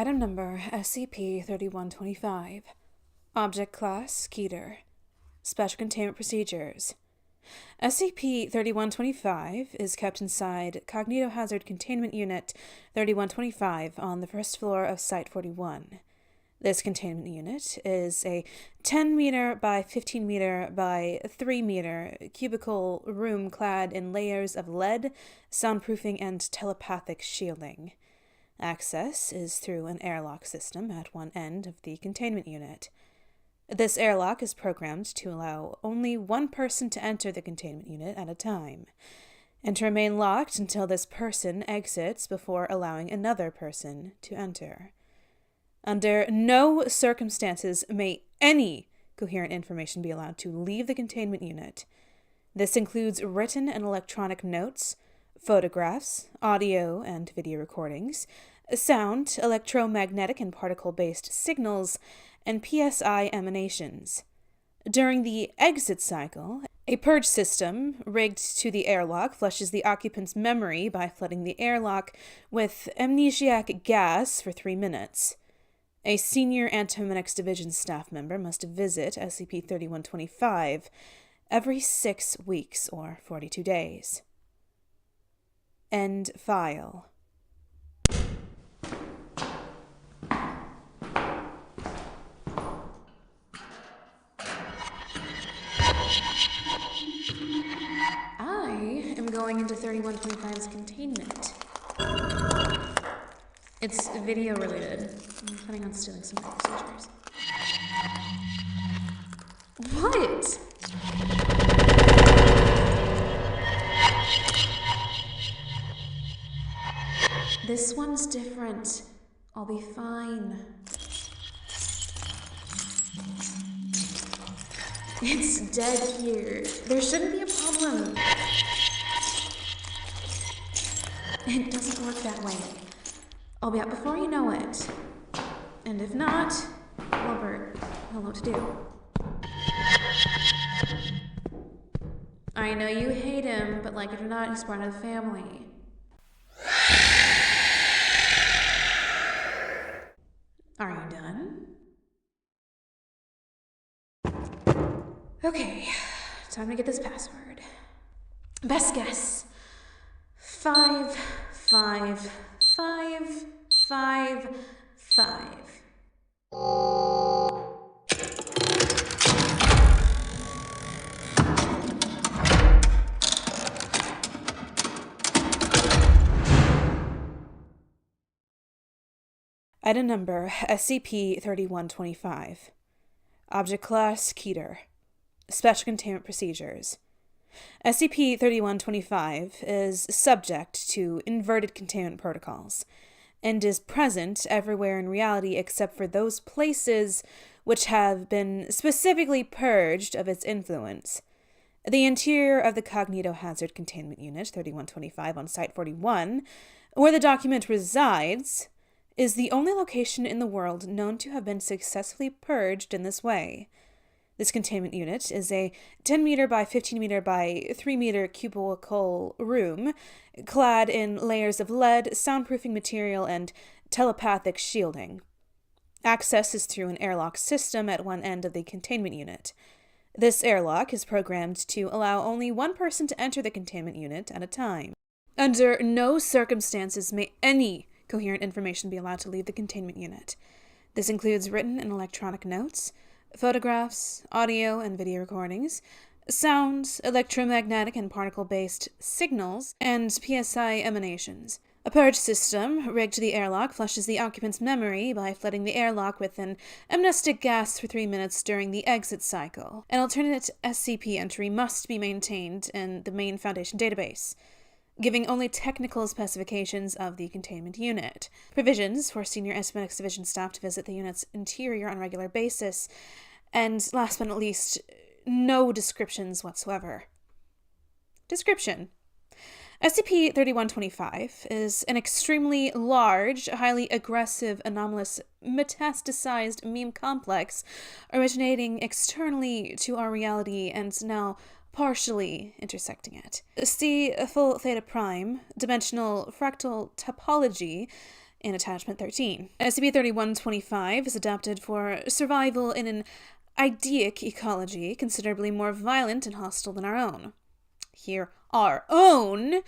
Item number SCP-3125. Object Class Keter. Special Containment Procedures. SCP-3125 is kept inside Cognitohazard Containment Unit 3125 on the first floor of Site-41. This containment unit is a 10-meter by 15-meter by 3-meter cubicle room clad in layers of lead, soundproofing, and telepathic shielding. Access is through an airlock system at one end of the containment unit. This airlock is programmed to allow only one person to enter the containment unit at a time, and to remain locked until this person exits before allowing another person to enter. Under no circumstances may any coherent information be allowed to leave the containment unit. This includes written and electronic notes, photographs, audio and video recordings, sound, electromagnetic and particle-based signals, and PSI emanations. During the exit cycle, a purge system rigged to the airlock flushes the occupant's memory by flooding the airlock with amnesiac gas for 3 minutes. A senior Antimonics Division staff member must visit SCP-3125 every 6 weeks or 42 days. End file. I am going into 3125's containment. It's video related. I'm planning on stealing some procedures. What? This one's different. I'll be fine. It's dead here. There shouldn't be a problem. It doesn't work that way. I'll be out before you know it. And if not, Wilbert, he'll know what to do. I know you hate him, but like it or not, he's part of the family. Are you done? Okay, time to get this password. Best guess. 5, 5, 5, 5, 5. Item number SCP-3125. Object Class Keter. Special Containment Procedures. SCP-3125 is subject to inverted containment protocols, and is present everywhere in reality except for those places which have been specifically purged of its influence. The interior of the Cognitohazard Containment Unit 3125 on Site-41, where the document resides, is the only location in the world known to have been successfully purged in this way. This containment unit is a 10-meter by 15-meter by 3-meter cubicle room clad in layers of lead, soundproofing material, and telepathic shielding. Access is through an airlock system at one end of the containment unit. This airlock is programmed to allow only one person to enter the containment unit at a time. Under no circumstances may any coherent information be allowed to leave the containment unit. This includes written and electronic notes, photographs, audio and video recordings, sound, electromagnetic and particle-based signals, and PSI emanations. A purge system rigged to the airlock flushes the occupant's memory by flooding the airlock with an amnestic gas for 3 minutes during the exit cycle. An alternate SCP entry must be maintained in the main Foundation database, giving only technical specifications of the containment unit, provisions for senior Antimonics Division staff to visit the unit's interior on a regular basis, and last but not least, no descriptions whatsoever. Description. SCP-3125 is an extremely large, highly aggressive, anomalous, metastasized meme complex originating externally to our reality and now partially intersecting it. See full theta prime, dimensional fractal topology, in Attachment 13. SCP-3125 is adapted for survival in an ideic ecology considerably more violent and hostile than our own. Here, our own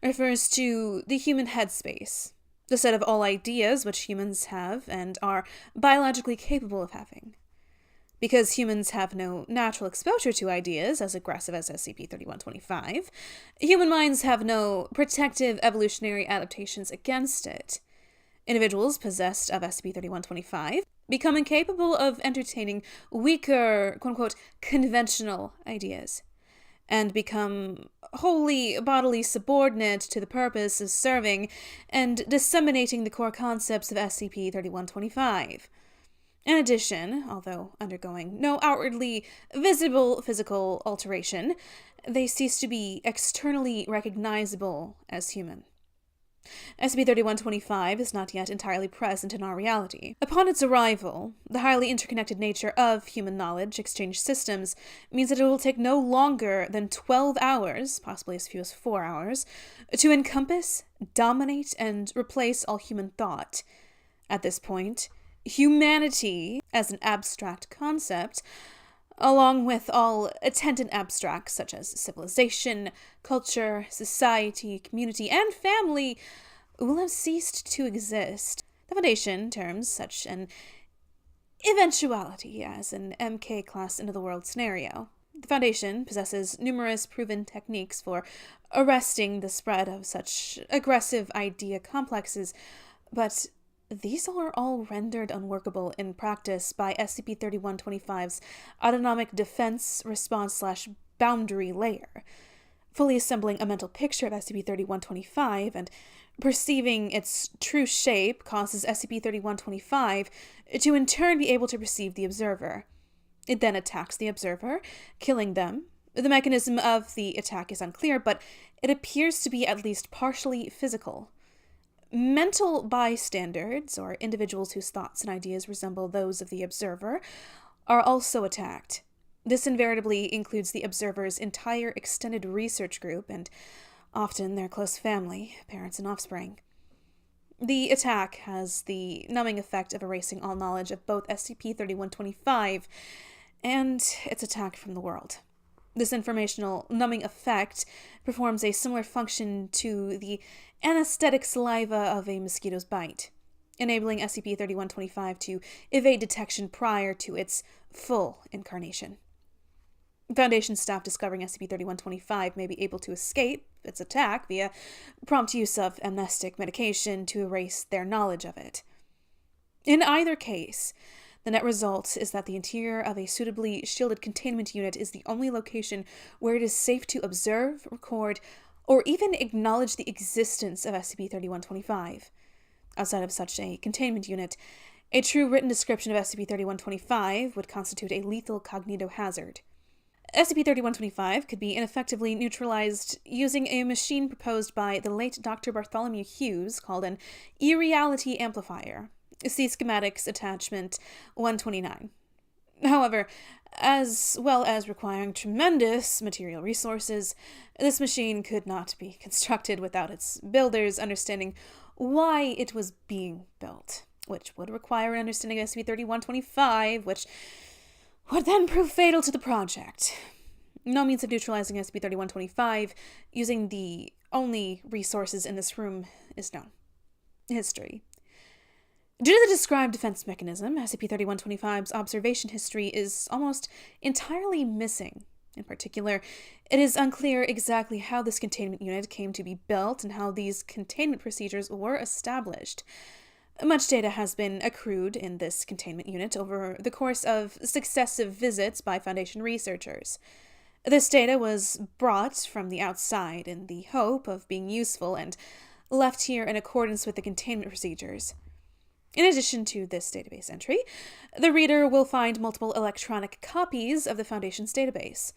refers to the human headspace, the set of all ideas which humans have and are biologically capable of having. Because humans have no natural exposure to ideas as aggressive as SCP-3125, human minds have no protective evolutionary adaptations against it. Individuals possessed of SCP-3125 become incapable of entertaining weaker, quote-unquote, conventional ideas, and become wholly bodily subordinate to the purpose of serving and disseminating the core concepts of SCP-3125. In addition, although undergoing no outwardly visible physical alteration, they cease to be externally recognizable as human. SCP-3125 is not yet entirely present in our reality. Upon its arrival, the highly interconnected nature of human knowledge exchange systems means that it will take no longer than 12 hours, possibly as few as 4 hours, to encompass, dominate, and replace all human thought. At this point, humanity, as an abstract concept, along with all attendant abstracts such as civilization, culture, society, community, and family, will have ceased to exist. The Foundation terms such an eventuality as an MK-class end-of-the-world scenario. The Foundation possesses numerous proven techniques for arresting the spread of such aggressive idea complexes, but these are all rendered unworkable in practice by SCP-3125's autonomic defense response/boundary layer. Fully assembling a mental picture of SCP-3125 and perceiving its true shape causes SCP-3125 to in turn be able to perceive the observer. It then attacks the observer, killing them. The mechanism of the attack is unclear, but it appears to be at least partially physical. Mental bystanders, or individuals whose thoughts and ideas resemble those of the observer, are also attacked. This invariably includes the observer's entire extended research group and often their close family, parents and offspring. The attack has the numbing effect of erasing all knowledge of both SCP-3125 and its attack from the world. This informational numbing effect performs a similar function to the anesthetic saliva of a mosquito's bite, enabling SCP-3125 to evade detection prior to its full incarnation. Foundation staff discovering SCP-3125 may be able to escape its attack via prompt use of amnestic medication to erase their knowledge of it. In either case, the net result is that the interior of a suitably shielded containment unit is the only location where it is safe to observe, record, or even acknowledge the existence of SCP-3125. Outside of such a containment unit, a true written description of SCP-3125 would constitute a lethal cognitohazard. SCP-3125 could be ineffectively neutralized using a machine proposed by the late Dr. Bartholomew Hughes called an e-reality amplifier. See schematics attachment 129. However, as well as requiring tremendous material resources, this machine could not be constructed without its builders understanding why it was being built, which would require an understanding of SCP-3125, which would then prove fatal to the project. No means of neutralizing SCP-3125 using the only resources in this room is known. History. Due to the described defense mechanism, SCP-3125's observation history is almost entirely missing. In particular, it is unclear exactly how this containment unit came to be built and how these containment procedures were established. Much data has been accrued in this containment unit over the course of successive visits by Foundation researchers. This data was brought from the outside in the hope of being useful and left here in accordance with the containment procedures. In addition to this database entry, the reader will find multiple electronic copies of the Foundation's database,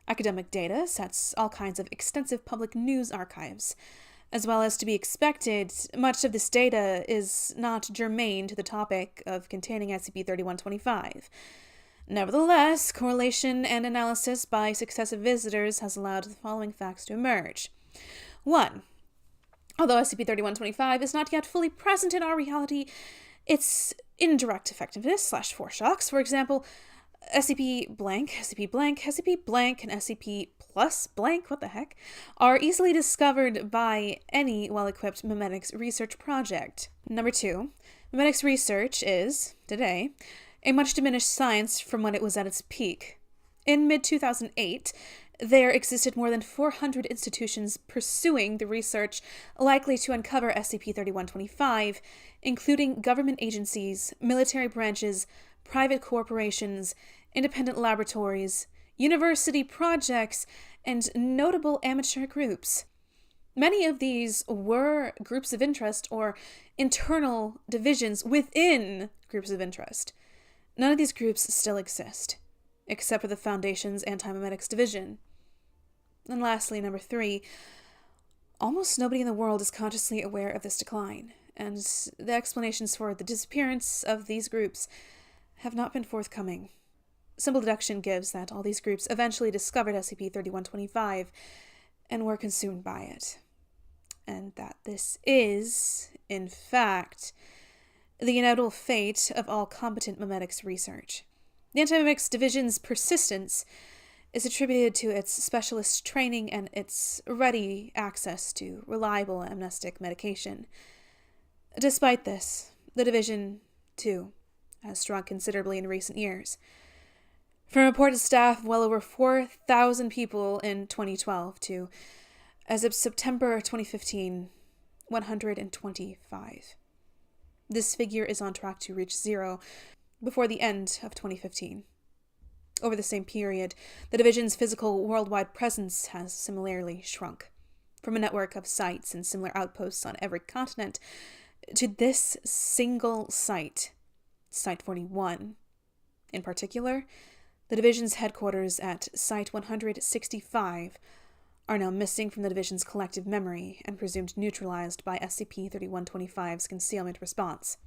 academic data sets, all kinds of extensive public news archives. As well as to be expected, much of this data is not germane to the topic of containing SCP-3125. Nevertheless, correlation and analysis by successive visitors has allowed the following facts to emerge. 1. Although SCP-3125 is not yet fully present in our reality, its indirect effectiveness / foreshocks, for example, SCP blank, SCP blank, SCP blank, and SCP plus blank, what the heck, are easily discovered by any well-equipped memetics research project. Number 2, memetics research is, today, a much diminished science from when it was at its peak. In mid-2008, there existed more than 400 institutions pursuing the research likely to uncover SCP-3125, including government agencies, military branches, private corporations, independent laboratories, university projects, and notable amateur groups. Many of these were groups of interest or internal divisions within groups of interest. None of these groups still exist, except for the Foundation's Anti-Memetics Division. And lastly, number 3, almost nobody in the world is consciously aware of this decline, and the explanations for the disappearance of these groups have not been forthcoming. Simple deduction gives that all these groups eventually discovered SCP-3125 and were consumed by it, and that this is, in fact, the inevitable fate of all competent memetics research. The Anti-Memetics Division's persistence is attributed to its specialist training and its ready access to reliable amnestic medication. Despite this, the Division, too, has shrunk considerably in recent years. From reported staff of well over 4,000 people in 2012 to, as of September 2015, 125. This figure is on track to reach 0 before the end of 2015. Over the same period, the Division's physical worldwide presence has similarly shrunk, from a network of sites and similar outposts on every continent to this single site, Site 41. In particular, the Division's headquarters at Site 165 are now missing from the Division's collective memory and presumed neutralized by SCP-3125's concealment response.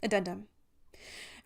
Addendum.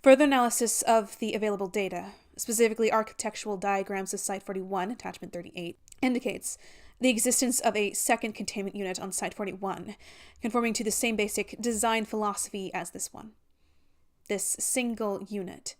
Further analysis of the available data, specifically architectural diagrams of Site 41, Attachment 38, indicates the existence of a second containment unit on Site 41, conforming to the same basic design philosophy as this one. This single unit.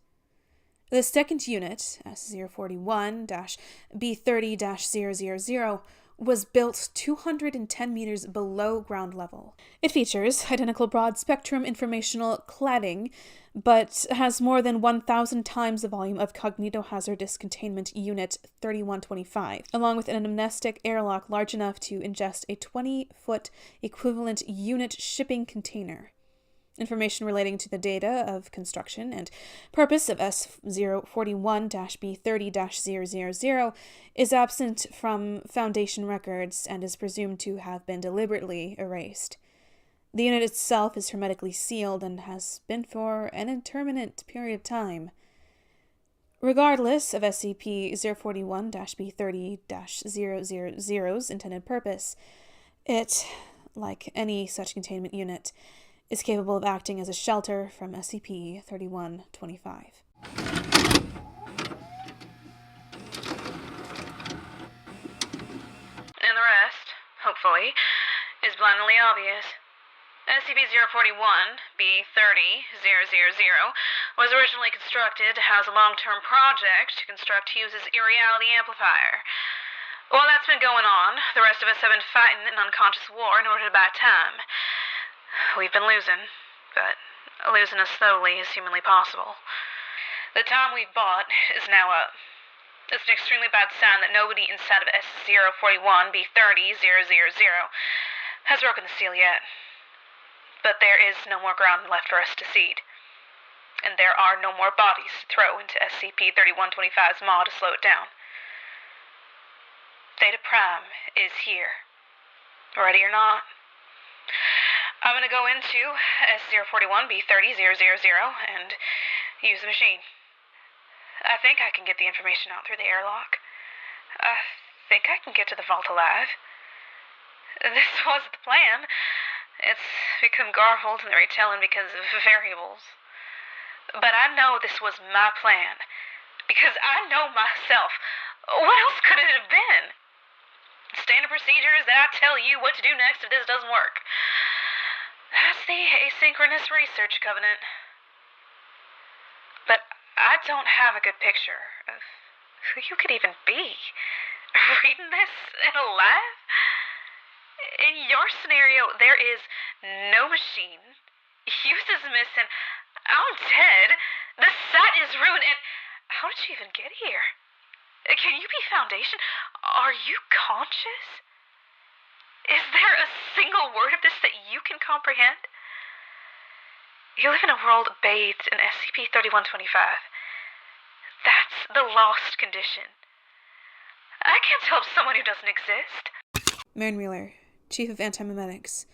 The second unit, S041-B30-000, was built 210 meters below ground level. It features identical broad-spectrum informational cladding, but has more than 1,000 times the volume of Cognitohazardous Containment Unit 3125, along with an amnestic airlock large enough to ingest a 20-foot equivalent unit shipping container. Information relating to the data of construction and purpose of S041-B30-000 is absent from Foundation records and is presumed to have been deliberately erased. The unit itself is hermetically sealed and has been for an indeterminate period of time. Regardless of SCP-041-B30-000's intended purpose, it, like any such containment unit, is capable of acting as a shelter from SCP-3125. And the rest, hopefully, is blindly obvious. SCP-041-B30-000 was originally constructed to house a long-term project to construct Hughes's irreality amplifier. While that's been going on, the rest of us have been fighting an unconscious war in order to buy time. We've been losing, but losing as slowly as humanly possible. The time we've bought is now up. It's an extremely bad sign that nobody inside of S041-B30-000 has broken the seal yet. But there is no more ground left for us to cede. And there are no more bodies to throw into SCP-3125's maw to slow it down. Theta Prime is here. Ready or not? I'm going to go into S041-B30-000 and use the machine. I think I can get the information out through the airlock. I think I can get to the vault alive. This was the plan. It's become garbled in the retelling because of variables. But I know this was my plan, because I know myself. What else could it have been? Standard procedure is that I tell you what to do next if this doesn't work. That's the asynchronous research covenant. But I don't have a good picture of who you could even be. Reading this and alive? In your scenario, there is no machine. Use is missing. I'm dead. The set is ruined, and how did you even get here? Can you be Foundation? Are you conscious? Is there a single word of this that you can comprehend? You live in a world bathed in SCP-3125. That's the lost condition. I can't help someone who doesn't exist. Marin Wheeler, Chief of Antimemetics,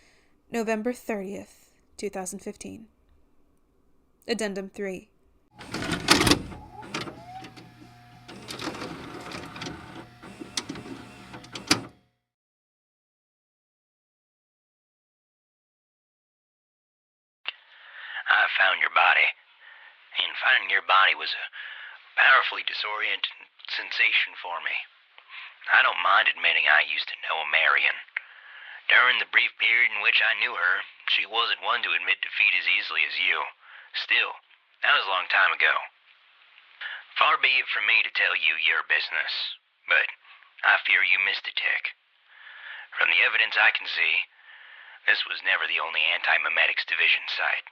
November 30th, 2015. Addendum 3. I found your body, and finding your body was a powerfully disorienting sensation for me. I don't mind admitting I used to know a Marion. During the brief period in which I knew her, she wasn't one to admit defeat as easily as you. Still, that was a long time ago. Far be it from me to tell you your business, but I fear you missed a tick. From the evidence I can see, this was never the only Anti-Memetics Division site.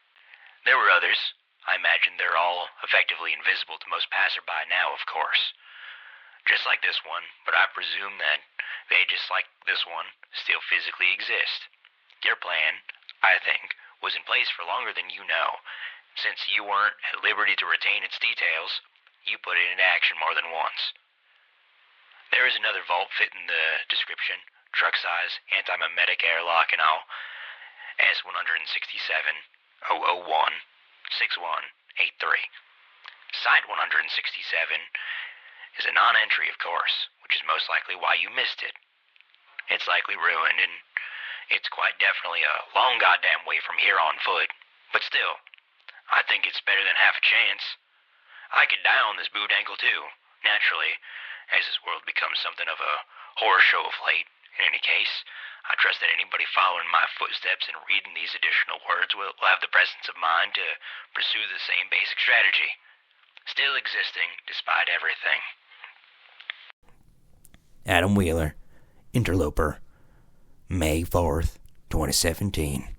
There were others. I imagine they're all effectively invisible to most passerby now, of course. Just like this one, but I presume that they, just like this one, still physically exist. Your plan, I think, was in place for longer than you know. Since you weren't at liberty to retain its details, you put it into action more than once. There is another vault fitting the description, truck size, anti-memetic airlock and all, S-167 001 6183. Site 167 is a non-entry, of course, which is most likely why you missed it. It's likely ruined, and it's quite definitely a long goddamn way from here on foot. But still, I think it's better than half a chance. I could die on this boot ankle too, naturally, as this world becomes something of a horror show of late. In any case, I trust that anybody following my footsteps and reading these additional words will have the presence of mind to pursue the same basic strategy. Still existing despite everything. Adam Wheeler, Interloper, May 4th, 2017.